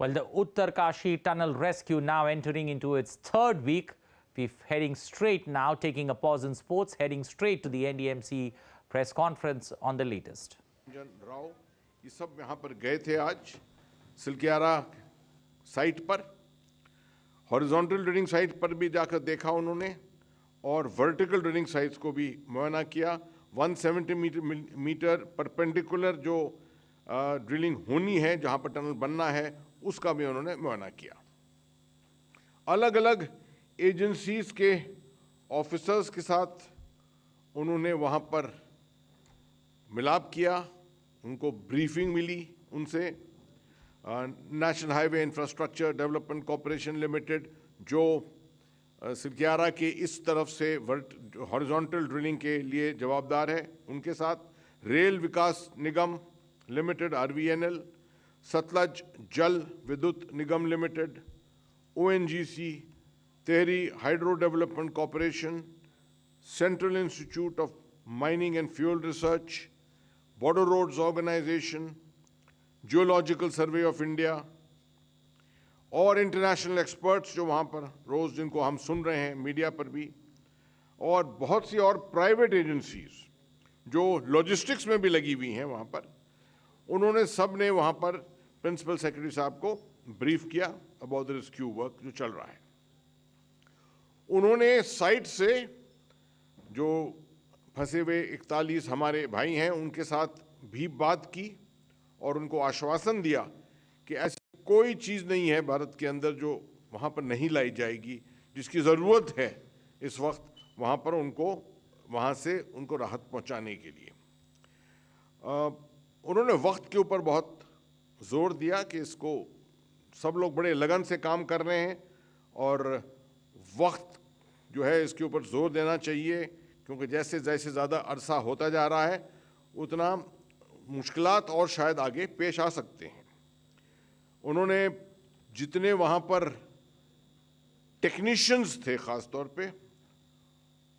Well, the Uttarkashi tunnel rescue now entering into its third week. We're heading straight now, taking a pause in sports, heading straight to the NDMC press conference on the latest. Rao ये सब यहाँ पर गए थे आज Silkyara site पर, horizontal drilling site पर भी जाकर देखा उन्होंने और वर्टिकल ड्रिलिंग साइट्स को भी मुआयना किया। 170 मीटर परपेंडिकुलर जो ड्रिलिंग होनी है, जहाँ पर टनल बनना है, उसका भी उन्होंने मुआयना किया। अलग अलग एजेंसीज के ऑफिसर्स के साथ उन्होंने वहाँ पर मिलाप किया, उनको ब्रीफिंग मिली उनसे। National highway infrastructure development corporation limited जो सिलकियारा के इस तरफ से हॉरिजॉन्टल ड्रिलिंग के लिए जवाबदार है, उनके साथ Rail Vikas Nigam limited RVNL, Satluj Jal Vidyut Nigam limited, ONGC, Tehri hydro development corporation, central institute of mining and fuel research, border roads organisation, geological survey of India और इंटरनेशनल एक्सपर्ट्स जो वहाँ पर रोज़ जिनको हम सुन रहे हैं मीडिया पर भी, और बहुत सी और प्राइवेट एजेंसीज जो लॉजिस्टिक्स में भी लगी हुई हैं वहाँ पर, उन्होंने सब ने वहाँ पर प्रिंसिपल सेक्रेटरी साहब को ब्रीफ किया अबाउट द रेस्क्यू वर्क जो चल रहा है। उन्होंने साइट से जो फंसे हुए 41 हमारे भाई हैं उनके साथ भी बात की और उनको आश्वासन दिया कि ऐसी कोई चीज़ नहीं है भारत के अंदर जो वहाँ पर नहीं लाई जाएगी, जिसकी ज़रूरत है इस वक्त वहाँ पर उनको वहाँ से उनको राहत पहुँचाने के लिए। उन्होंने वक्त के ऊपर बहुत ज़ोर दिया कि इसको सब लोग बड़े लगन से काम कर रहे हैं और वक्त जो है इसके ऊपर ज़ोर देना चाहिए, क्योंकि जैसे जैसे ज़्यादा अरसा होता जा रहा है उतना मुश्किलात और शायद आगे पेश आ सकते हैं। उन्होंने जितने वहाँ पर टेक्नीशियंस थे ख़ास तौर पे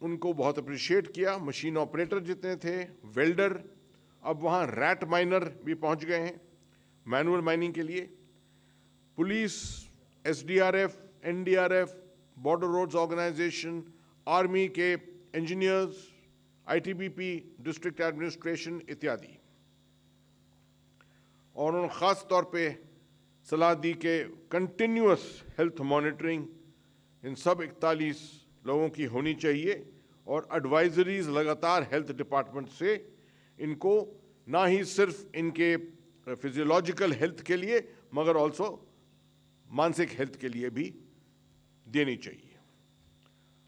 उनको बहुत अप्रिशिएट किया। मशीन ऑपरेटर जितने थे, वेल्डर, अब वहाँ रैट माइनर भी पहुँच गए हैं मैनुअल माइनिंग के लिए। Police, SDRF, NDRF, border roads organisation, army के इंजीनियर्स, ITBP, डिस्ट्रिक्ट एडमिनिस्ट्रेशन इत्यादि। और उन्होंने ख़ास तौर पे सलाह दी कि कंटिन्यूअस हेल्थ मॉनिटरिंग इन सब 41 लोगों की होनी चाहिए और एडवाइजरीज लगातार हेल्थ डिपार्टमेंट से इनको ना ही सिर्फ इनके फिजियोलॉजिकल हेल्थ के लिए मगर ऑल्सो मानसिक हेल्थ के लिए भी देनी चाहिए।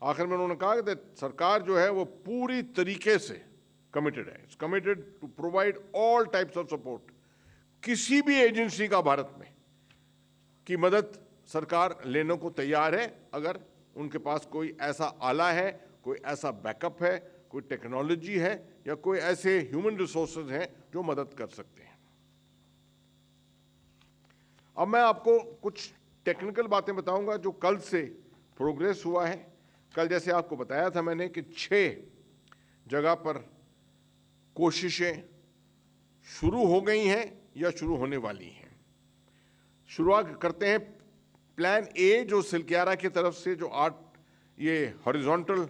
आखिर में उन्होंने कहा कि सरकार जो है वो पूरी तरीके से कमिटेड है, it's committed to provide all types of support. किसी भी एजेंसी का भारत में की मदद सरकार लेने को तैयार है अगर उनके पास कोई ऐसा आला है, कोई ऐसा बैकअप है, कोई टेक्नोलॉजी है या कोई ऐसे ह्यूमन रिसोर्सेज हैं जो मदद कर सकते हैं। अब मैं आपको कुछ टेक्निकल बातें बताऊंगा जो कल से प्रोग्रेस हुआ है। कल जैसे आपको बताया था मैंने कि 6 जगह पर कोशिशें शुरू हो गई हैं या शुरू होने वाली हैं। शुरुआत करते हैं प्लान A जो सिलकियारा की तरफ से जो 8 ये हॉरिजॉन्टल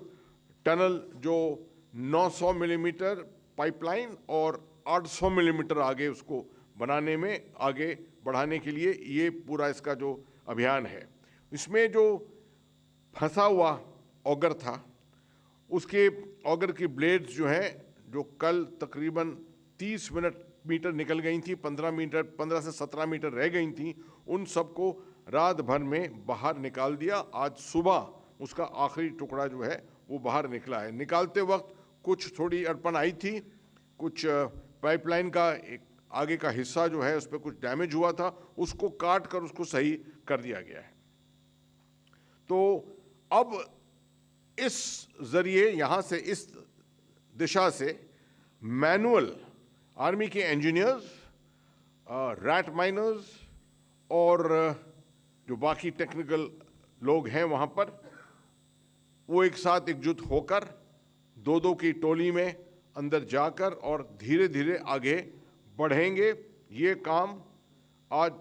टनल जो 900 मिलीमीटर पाइपलाइन और 800 मिलीमीटर आगे उसको बनाने में आगे बढ़ाने के लिए ये पूरा इसका जो अभियान है। इसमें जो फंसा हुआ ऑगर था उसके ऑगर की ब्लेड्स जो हैं जो कल तकरीबन 30 मीटर निकल गई थी, 15 से 17 मीटर रह गई थी, उन सबको रात भर में बाहर निकाल दिया। आज सुबह उसका आखिरी टुकड़ा जो है वो बाहर निकला है। निकालते वक्त कुछ थोड़ी अड़पन आई थी, कुछ पाइपलाइन का एक आगे का हिस्सा जो है उस पर कुछ डैमेज हुआ था, उसको काट कर उसको सही कर दिया गया है। तो अब इस जरिए यहाँ से इस दिशा से मैनुअल आर्मी के इंजीनियर्स, रैट माइनर्स और जो बाकी टेक्निकल लोग हैं वहाँ पर, वो एक साथ एकजुट होकर 2-2 की टोली में अंदर जाकर और धीरे धीरे आगे बढ़ेंगे। ये काम आज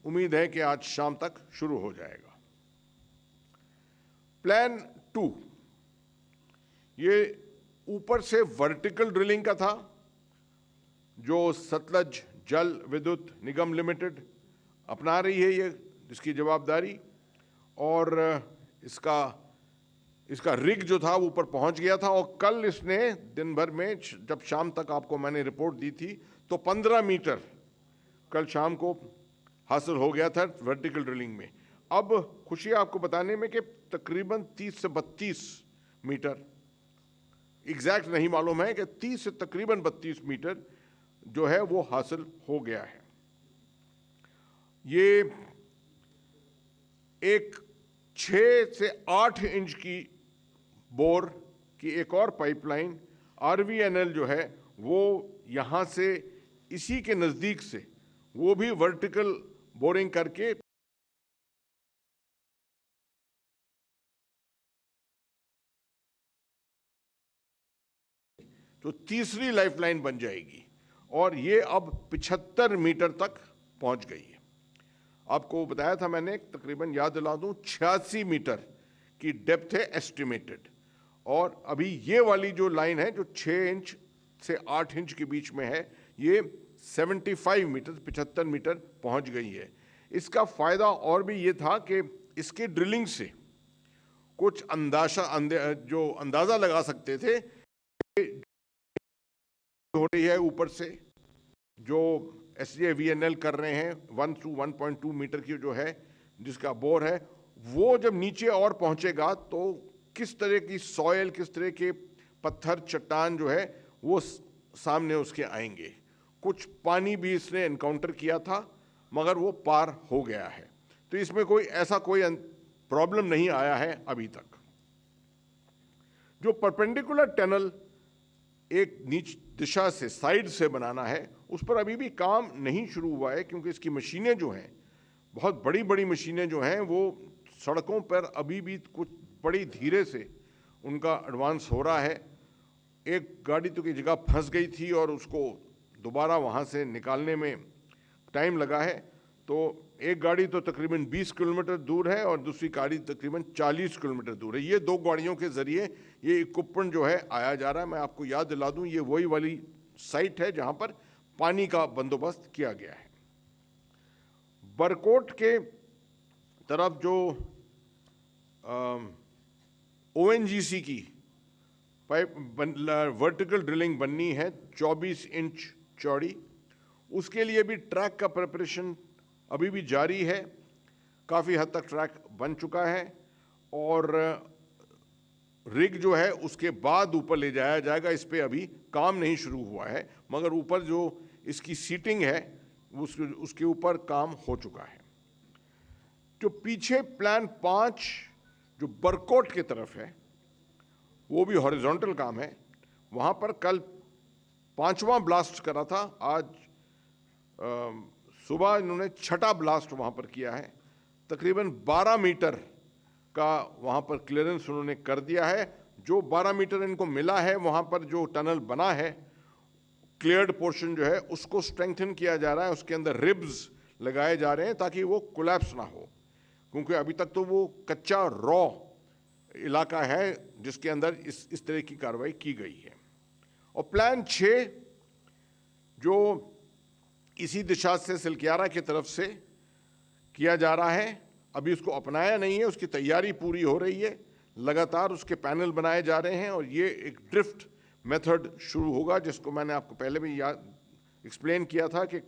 उम्मीद है कि आज शाम तक शुरू हो जाएगा। प्लान 2 ये ऊपर से वर्टिकल ड्रिलिंग का था, जो सतलज जल विद्युत निगम लिमिटेड अपना रही है, ये जिसकी जवाबदारी, और इसका रिग जो था वो ऊपर पहुंच गया था। और कल इसने दिन भर में, जब शाम तक आपको मैंने रिपोर्ट दी थी, तो 15 मीटर कल शाम को हासिल हो गया था वर्टिकल ड्रिलिंग में। अब खुशी आपको बताने में कि तकरीबन 30 से 32 मीटर, एग्जैक्ट नहीं मालूम है कि 30 से तकरीबन 32 मीटर जो है वो हासिल हो गया है। ये एक 6 से 8 इंच की बोर की एक और पाइपलाइन RVNL जो है वो यहां से इसी के नजदीक से वो भी वर्टिकल बोरिंग करके तो तीसरी लाइफलाइन बन जाएगी और ये अब 75 मीटर तक पहुंच गई है। आपको बताया था मैंने, तकरीबन याद दिला दूं, 86 मीटर की डेप्थ है एस्टिमेटेड, और अभी ये वाली जो लाइन है जो 6 इंच से 8 इंच के बीच में है, ये 75 मीटर 75 मीटर पहुंच गई है। इसका फायदा और भी ये था कि इसके ड्रिलिंग से कुछ अंदाजा लगा सकते थे हो रही है ऊपर से जो SJVNL कर रहे हैं 1 to 1.2 मीटर की जो है जिसका बोर है, वो जब नीचे और पहुंचेगा तो किस तरह की सॉयल, किस तरह के पत्थर चट्टान जो है वो सामने उसके आएंगे। कुछ पानी भी इसने एनकाउंटर किया था मगर वो पार हो गया है, तो इसमें कोई प्रॉब्लम नहीं आया है अभी तक। जो परपेंडिकुलर टनल एक नीच दिशा से, साइड से बनाना है, उस पर अभी भी काम नहीं शुरू हुआ है, क्योंकि इसकी मशीनें जो हैं, बहुत बड़ी बड़ी मशीनें जो हैं, वो सड़कों पर अभी भी कुछ बड़ी धीरे से उनका एडवांस हो रहा है। एक गाड़ी तो की जगह फंस गई थी और उसको दोबारा वहाँ से निकालने में टाइम लगा है, तो एक गाड़ी तो तकरीबन 20 किलोमीटर दूर है और दूसरी गाड़ी तकरीबन 40 किलोमीटर दूर है। ये 2 गाड़ियों के ज़रिए ये इक्विपमेंट जो है आया जा रहा है। मैं आपको याद दिला दूं, ये वही वाली साइट है जहाँ पर पानी का बंदोबस्त किया गया है। बरकोट के तरफ जो ONGC की वर्टिकल ड्रिलिंग बननी है 24 इंच चौड़ी, उसके लिए भी ट्रैक का प्रिपरेशन अभी भी जारी है। काफ़ी हद तक ट्रैक बन चुका है और रिग जो है उसके बाद ऊपर ले जाया जाएगा। इस पे अभी काम नहीं शुरू हुआ है, मगर ऊपर जो इसकी सीटिंग है उसके ऊपर काम हो चुका है। जो पीछे प्लान 5 जो बरकोट की तरफ है, वो भी हॉरिजॉन्टल काम है। वहाँ पर कल 5वां ब्लास्ट करा था, आज सुबह इन्होंने 6ठा ब्लास्ट वहाँ पर किया है। तकरीबन 12 मीटर का वहाँ पर क्लियरेंस उन्होंने कर दिया है। जो 12 मीटर इनको मिला है, वहाँ पर जो टनल बना है, क्लियर्ड पोर्शन जो है उसको स्ट्रेंथन किया जा रहा है। उसके अंदर रिब्स लगाए जा रहे हैं ताकि वो कोलैप्स ना हो, क्योंकि अभी तक तो वो कच्चा रॉ इलाका है जिसके अंदर इस तरह की कार्रवाई की गई है। और प्लान 6 जो इसी दिशा से सिलक्यारा की तरफ से किया जा रहा है, अभी उसको अपनाया नहीं है, उसकी तैयारी पूरी हो रही है, लगातार उसके पैनल बनाए जा रहे हैं और ये एक ड्रिफ्ट मेथड शुरू होगा, जिसको मैंने आपको पहले भी एक्सप्लेन किया था कि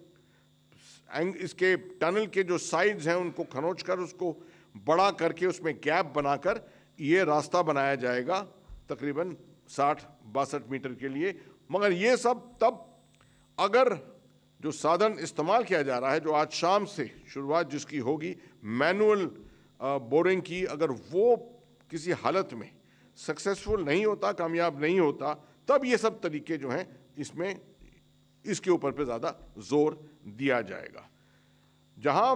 इसके टनल के जो साइड्स हैं उनको खरोंच कर उसको बड़ा करके उसमें गैप बनाकर ये रास्ता बनाया जाएगा तकरीबन 60-62 मीटर के लिए। मगर ये सब तब अगर जो साधन इस्तेमाल किया जा रहा है, जो आज शाम से शुरुआत जिसकी होगी मैनुअल बोरिंग की, अगर वो किसी हालत में सक्सेसफुल नहीं होता, कामयाब नहीं होता, तब ये सब तरीके जो हैं इसमें इसके ऊपर पे ज़्यादा जोर दिया जाएगा। जहां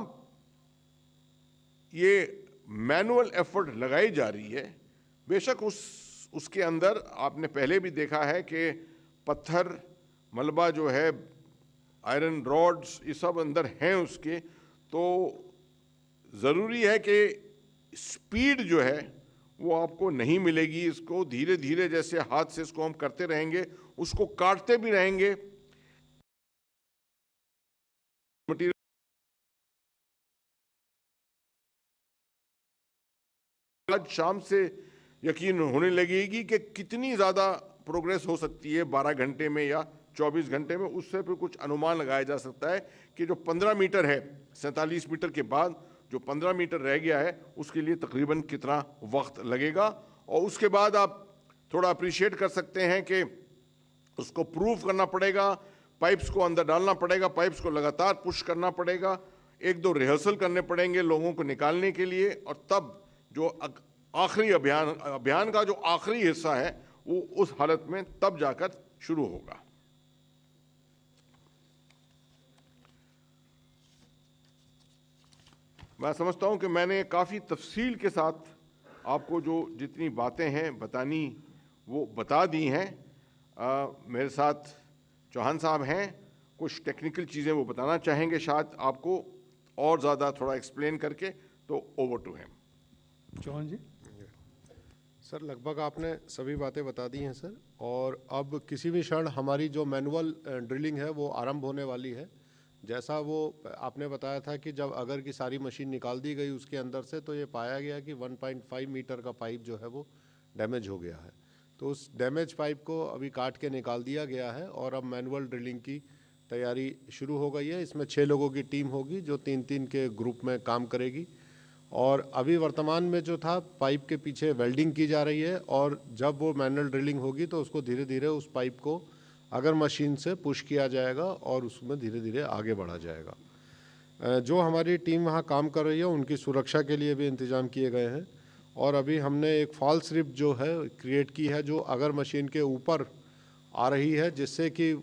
ये मैनुअल एफर्ट लगाई जा रही है, बेशक उसके अंदर आपने पहले भी देखा है कि पत्थर मलबा जो है, आयरन रॉड्स, ये सब अंदर हैं उसके, तो ज़रूरी है कि स्पीड जो है वो आपको नहीं मिलेगी। इसको धीरे धीरे जैसे हाथ से इसको हम करते रहेंगे, उसको काटते भी रहेंगे। मटीरियल आज शाम से यकीन होने लगेगी कि कितनी ज़्यादा प्रोग्रेस हो सकती है 12 घंटे में या 24 घंटे में। उससे फिर कुछ अनुमान लगाया जा सकता है कि जो 15 मीटर है, 47 मीटर के बाद जो 15 मीटर रह गया है, उसके लिए तकरीबन कितना वक्त लगेगा। और उसके बाद आप थोड़ा अप्रिशिएट कर सकते हैं कि उसको प्रूव करना पड़ेगा, पाइप्स को अंदर डालना पड़ेगा, पाइप्स को लगातार पुश करना पड़ेगा, एक दो रिहर्सल करने पड़ेंगे लोगों को निकालने के लिए, और तब जो आखिरी अभियान का जो आखिरी हिस्सा है वो उस हालत में तब जाकर शुरू होगा। मैं समझता हूं कि मैंने काफ़ी तफसील के साथ आपको जो जितनी बातें हैं बतानी वो बता दी हैं। मेरे साथ चौहान साहब हैं, कुछ टेक्निकल चीज़ें वो बताना चाहेंगे शायद आपको और ज़्यादा थोड़ा एक्सप्लेन करके, तो over to him. Chauhan ji. Sir लगभग आपने सभी बातें बता दी हैं सर, और अब किसी भी क्षण हमारी जो मैनुअल ड्रिलिंग है वो आरंभ होने वाली है। जैसा वो आपने बताया था कि जब अगर की सारी मशीन निकाल दी गई उसके अंदर से, तो ये पाया गया कि 1.5 मीटर का पाइप जो है वो डैमेज हो गया है। तो उस डैमेज पाइप को अभी काट के निकाल दिया गया है और अब मैनुअल ड्रिलिंग की तैयारी शुरू हो गई है। इसमें 6 लोगों की टीम होगी जो 3-3 के ग्रुप में काम करेगी, और अभी वर्तमान में जो था पाइप के पीछे वेल्डिंग की जा रही है, और जब वो मैनुअल ड्रिलिंग होगी तो उसको धीरे धीरे उस पाइप को अगर मशीन से पुश किया जाएगा और उसमें धीरे धीरे आगे बढ़ा जाएगा। जो हमारी टीम वहाँ काम कर रही है उनकी सुरक्षा के लिए भी इंतज़ाम किए गए हैं, और अभी हमने एक फॉल्स रिप जो है क्रिएट की है जो अगर मशीन के ऊपर आ रही है, जिससे कि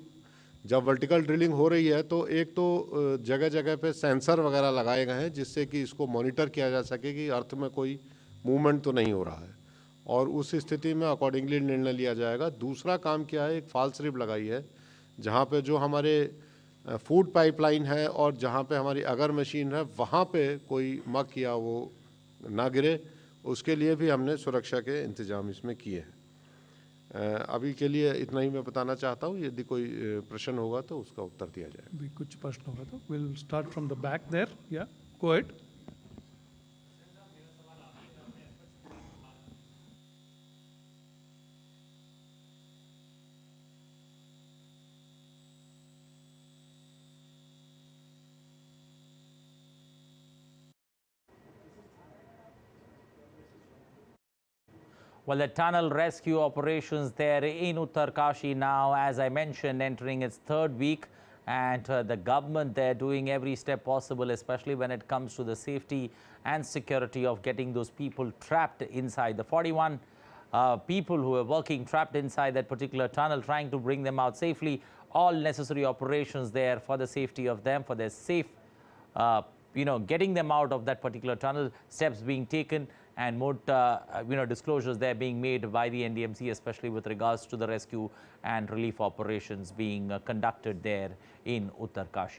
जब वर्टिकल ड्रिलिंग हो रही है तो एक तो जगह जगह पे सेंसर वगैरह लगाए गए हैं जिससे कि इसको मॉनिटर किया जा सके कि अर्थ में कोई मूवमेंट तो नहीं हो रहा है, और उस स्थिति में अकॉर्डिंगली निर्णय लिया जाएगा। दूसरा काम क्या है, एक फॉल्स रिप लगाई है जहाँ पे जो हमारे फूड पाइपलाइन है और जहाँ पे हमारी अगर मशीन है वहाँ पे कोई मक या वो ना गिरे, उसके लिए भी हमने सुरक्षा के इंतजाम इसमें किए हैं। अभी के लिए इतना ही मैं बताना चाहता हूँ। यदि कोई प्रश्न होगा तो उसका उत्तर दिया जाएगा। भी कुछ प्रश्न होगा तो will start from the back there. या go ahead. Well, the tunnel rescue operations there in Uttarkashi now, as I mentioned, entering its third week, and the government there doing every step possible, especially when it comes to the safety and security of getting those people trapped inside. The 41 people who are working trapped inside that particular tunnel, trying to bring them out safely. All necessary operations there for the safety of them, for their safe getting them out of that particular tunnel, steps being taken, and more disclosures there being made by the NDMC, especially with regards to the rescue and relief operations being conducted there in Uttarkashi.